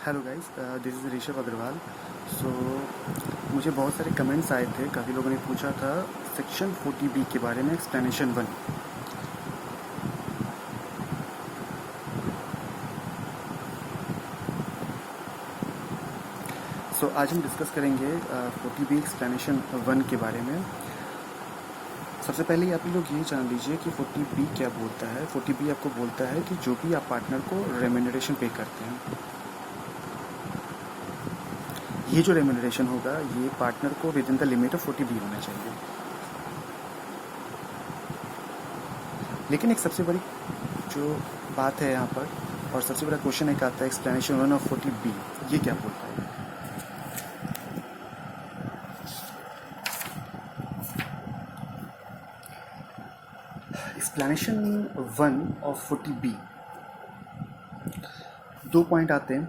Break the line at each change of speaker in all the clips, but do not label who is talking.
Hello guys, this is Rishabh Agarwal. So मुझे बहुत सारे कमेंट्स आए थे, काफ़ी लोगों ने पूछा था सेक्शन 40B के बारे में एक्सप्लेनेशन 1। सो आज हम डिस्कस करेंगे 40B एक्सप्लेनेशन 1 के बारे में। सबसे पहले आप लोग ये जान लीजिए कि 40B क्या बोलता है। 40B आपको बोलता है कि जो भी आप पार्टनर को रेम्यूनरेशन पे करते हैं, ये जो रेम्यूनरेशन होगा ये पार्टनर को with in the limit of 40B होना चाहिए। लेकिन एक सबसे बड़ी जो बात है यहाँ पर, और सबसे बड़ा क्वेश्चन एक आता है एक्सप्लेनेशन 1 ऑफ 40B, ये क्या बोलता है। एक्सप्लेनेशन 1 ऑफ 40B 2 पॉइंट आते हैं।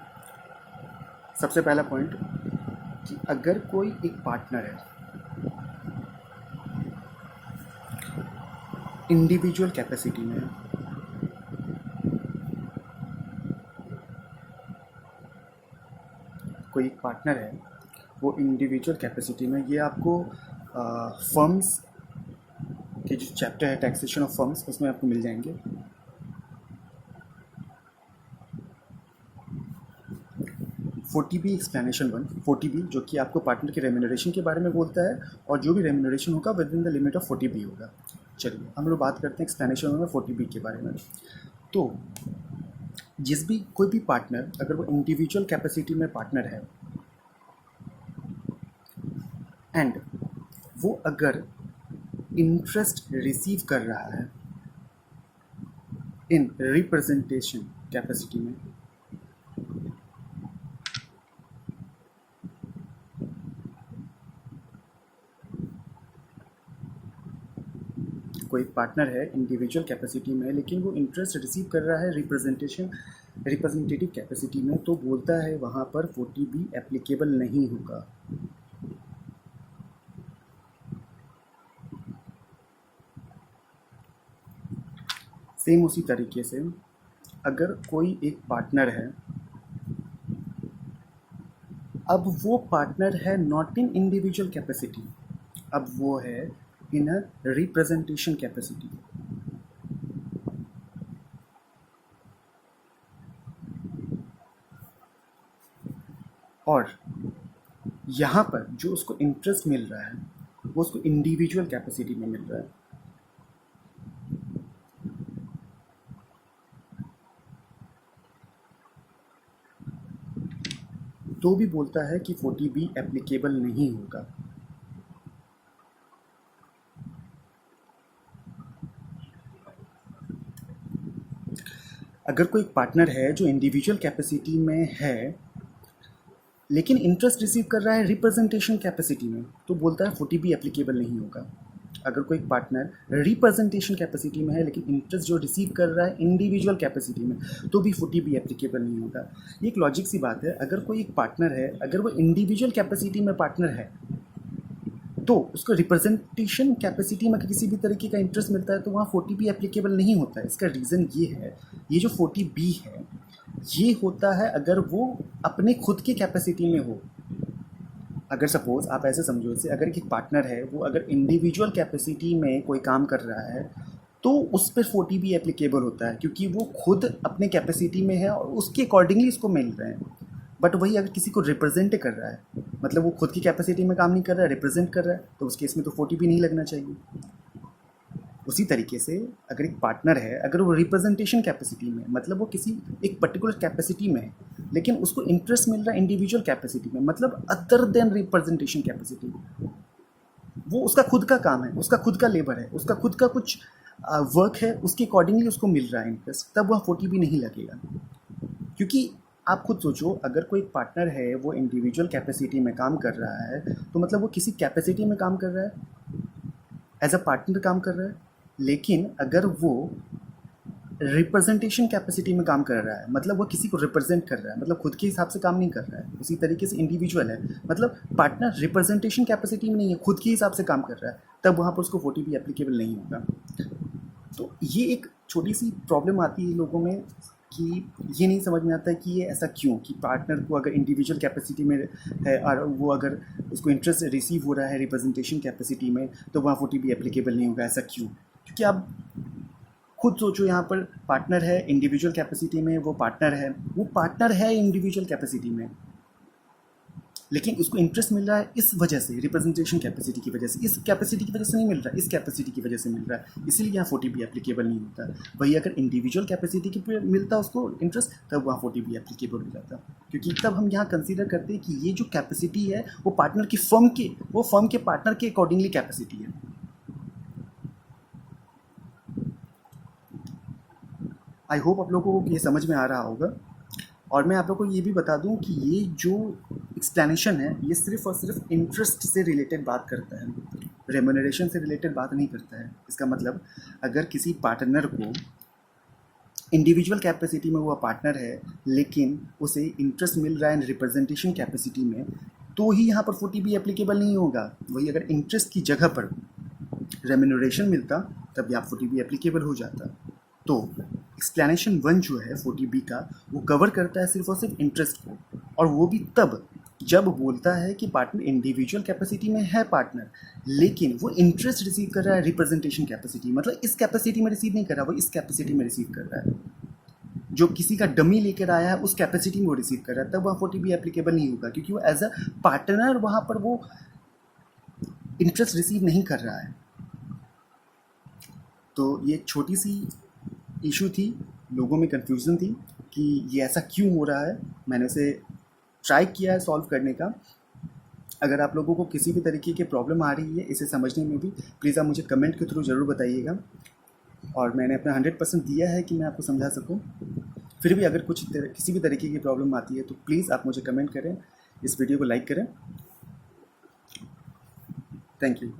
सबसे पहला पॉइंट कि अगर कोई एक पार्टनर है इंडिविजुअल कैपेसिटी में, कोई एक पार्टनर है वो इंडिविजुअल कैपेसिटी में, ये आपको फर्म्स के जो चैप्टर है टैक्सेशन ऑफ फर्म्स उसमें आपको मिल जाएंगे। फोर्टी बी एक्सप्लेनेशन 1, 40B जो कि आपको पार्टनर के रेम्यूनरेशन के बारे में बोलता है, और जो भी रेम्यूनरेशन होगा with in the limit of 40B होगा। चलिए हम लोग बात करते हैं एक्सप्लेनेशन में 40B के बारे में। तो कोई भी पार्टनर अगर वो इंडिविजुअल कैपेसिटी में पार्टनर है एंड वो अगर इंटरेस्ट रिसीव कर रहा है इन रिप्रेजेंटेशन कैपेसिटी में, कोई पार्टनर है इंडिविजुअल कैपेसिटी में लेकिन वो इंटरेस्ट रिसीव कर रहा है रिप्रेजेंटेटिव कैपेसिटी में, तो बोलता है वहाँ पर 40B एप्लीकेबल नहीं होगा। सेम उसी तरीके से अगर कोई एक पार्टनर है, अब वो पार्टनर है नॉट इन इंडिविजुअल कैपेसिटी, अब वो है इन अ रिप्रेजेंटेशन कैपेसिटी, और यहाँ पर जो उसको इंटरेस्ट मिल रहा है वो उसको इंडिविजुअल कैपेसिटी में मिल रहा है। तो भी बोलता है कि 40B एप्लीकेबल नहीं होगा। अगर कोई पार्टनर है जो इंडिविजुअल कैपेसिटी में है लेकिन इंटरेस्ट रिसीव कर रहा है रिप्रेजेंटेशन कैपेसिटी में, तो बोलता है 40B एप्लीकेबल नहीं होगा। अगर कोई पार्टनर रिप्रेजेंटेशन कैपेसिटी में है लेकिन इंटरेस्ट जो रिसीव कर रहा है इंडिविजुअल कैपेसिटी में, तो भी 40B एप्लीकेबल नहीं होगा। ये एक लॉजिक सी बात है। अगर कोई एक पार्टनर है, अगर वो इंडिविजुअल कैपेसिटी में पार्टनर है तो उसको रिप्रेजेंटेशन कैपेसिटी में किसी भी तरीके का इंटरेस्ट मिलता है तो वहाँ 40B एप्लीकेबल नहीं होता है। इसका रीज़न ये है, ये जो 40B है ये होता है अगर वो अपने खुद की कैपेसिटी में हो। अगर सपोज आप ऐसे समझो इसे, अगर एक पार्टनर है वो अगर इंडिविजुअल कैपेसिटी में कोई काम कर रहा है तो उस पर 40B एप्लीकेबल होता है क्योंकि वो खुद अपने कैपेसिटी में है और उसके अकॉर्डिंगली इसको मिल रहे हैं। बट वही अगर किसी को रिप्रेजेंट कर रहा है, मतलब वो खुद की कैपेसिटी में काम नहीं कर रहा है, रिप्रेजेंट कर रहा है, तो उस केस में तो 40B नहीं लगना चाहिए। उसी तरीके से अगर एक पार्टनर है, अगर वो रिप्रेजेंटेशन कैपेसिटी में, मतलब वो किसी एक पर्टिकुलर कैपेसिटी में है लेकिन उसको इंटरेस्ट मिल रहा है इंडिविजुअल कैपेसिटी में, मतलब अदर देन रिप्रेजेंटेशन कैपेसिटी, वो उसका खुद का काम है, उसका खुद का लेबर है, उसका खुद का कुछ वर्क है, उसके अकॉर्डिंगली उसको मिल रहा है इंटरेस्ट, तब वह 40B नहीं लगेगा। क्योंकि आप खुद सोचो, अगर कोई पार्टनर है वो इंडिविजुअल कैपेसिटी में काम कर रहा है तो मतलब वो किसी कैपेसिटी में काम कर रहा है, एज अ पार्टनर काम कर रहा है, लेकिन अगर वो रिप्रेजेंटेशन कैपेसिटी में काम कर रहा है मतलब वो किसी को रिप्रेजेंट कर रहा है, मतलब खुद के हिसाब से काम नहीं कर रहा है। उसी तरीके से इंडिविजुअल है, मतलब पार्टनर रिप्रेजेंटेशन कैपेसिटी में नहीं है, खुद के हिसाब से काम कर रहा है, तब वहाँ पर उसको 40B एप्लीकेबल नहीं होगा। तो ये एक छोटी सी प्रॉब्लम आती है लोगों में कि ये नहीं समझ में आता है कि ये ऐसा क्यों, कि पार्टनर को अगर इंडिविजुअल कैपेसिटी में है और वो अगर उसको इंटरेस्ट रिसीव हो रहा है रिप्रेजेंटेशन कैपेसिटी में, तो वहाँ 40B एप्लीकेबल नहीं होगा। ऐसा क्यों? क्योंकि आप खुद सोचो, यहाँ पर पार्टनर है इंडिविजुअल कैपेसिटी में, वो पार्टनर है इंडिविजुअल कैपेसिटी में, लेकिन उसको इंटरेस्ट मिल रहा है इस वजह से, रिप्रेजेंटेशन कैपेसिटी की वजह से। इस कैपेसिटी की वजह से नहीं मिल रहा, इस कैपेसिटी की वजह से मिल रहा है, इसीलिए यहाँ 40B एप्लीकेबल नहीं होता। वही अगर इंडिविजुअल कैपेसिटी की पे मिलता उसको इंटरेस्ट, तब वहाँ 40B एप्लीकेबल हो जाता, क्योंकि तब हम यहाँ कंसीडर करते हैं कि ये जो कैपेसिटी है वो पार्टनर की फर्म के पार्टनर के अकॉर्डिंगली कैपेसिटी है। आई होप आप लोगों को ये समझ में आ रहा होगा। और मैं आप लोगों को ये भी बता दूं कि ये जो एक्सप्लेनेशन है ये सिर्फ और सिर्फ इंटरेस्ट से रिलेटेड बात करता है, रेम्यूनरेशन से रिलेटेड बात नहीं करता है। इसका मतलब अगर किसी पार्टनर को इंडिविजुअल कैपेसिटी में, वो पार्टनर है लेकिन उसे इंटरेस्ट मिल रहा है रिप्रेजेंटेशन कैपेसिटी में, तो ही यहाँ पर 40B एप्लीकेबल नहीं होगा। वही अगर इंटरेस्ट की जगह पर रेम्यूनरेशन मिलता, तब यहाँ 40B एप्लीकेबल हो जाता। तो एक्सप्लेनेशन 1 जो है 40B का, वो कवर करता है सिर्फ और सिर्फ इंटरेस्ट को, और वो भी तब जब बोलता है कि पार्टनर इंडिविजुअल कैपेसिटी में है पार्टनर, लेकिन वो इंटरेस्ट रिसीव कर रहा है रिप्रेजेंटेशन कैपेसिटी, मतलब इस कैपेसिटी में रिसीव नहीं कर रहा, वो इस कैपेसिटी में रिसीव कर रहा है। जो किसी का डमी लेकर आया है उस कैपेसिटी में वो रिसीव कर रहा है, तब वहाँ 40B एप्लीकेबल नहीं होगा, क्योंकि वो एज अ पार्टनर वहाँ पर वो इंटरेस्ट रिसीव नहीं कर रहा है। तो ये छोटी सी इशू थी, लोगों में कन्फ्यूज़न थी कि ये ऐसा क्यों हो रहा है। मैंने उसे ट्राई किया है सॉल्व करने का। अगर आप लोगों को किसी भी तरीके की प्रॉब्लम आ रही है इसे समझने में भी, प्लीज़ आप मुझे कमेंट के थ्रू ज़रूर बताइएगा, और मैंने अपना 100% दिया है कि मैं आपको समझा सकूं। फिर भी अगर किसी भी तरीके की प्रॉब्लम आती है तो प्लीज़ आप मुझे कमेंट करें, इस वीडियो को लाइक करें। Thank you.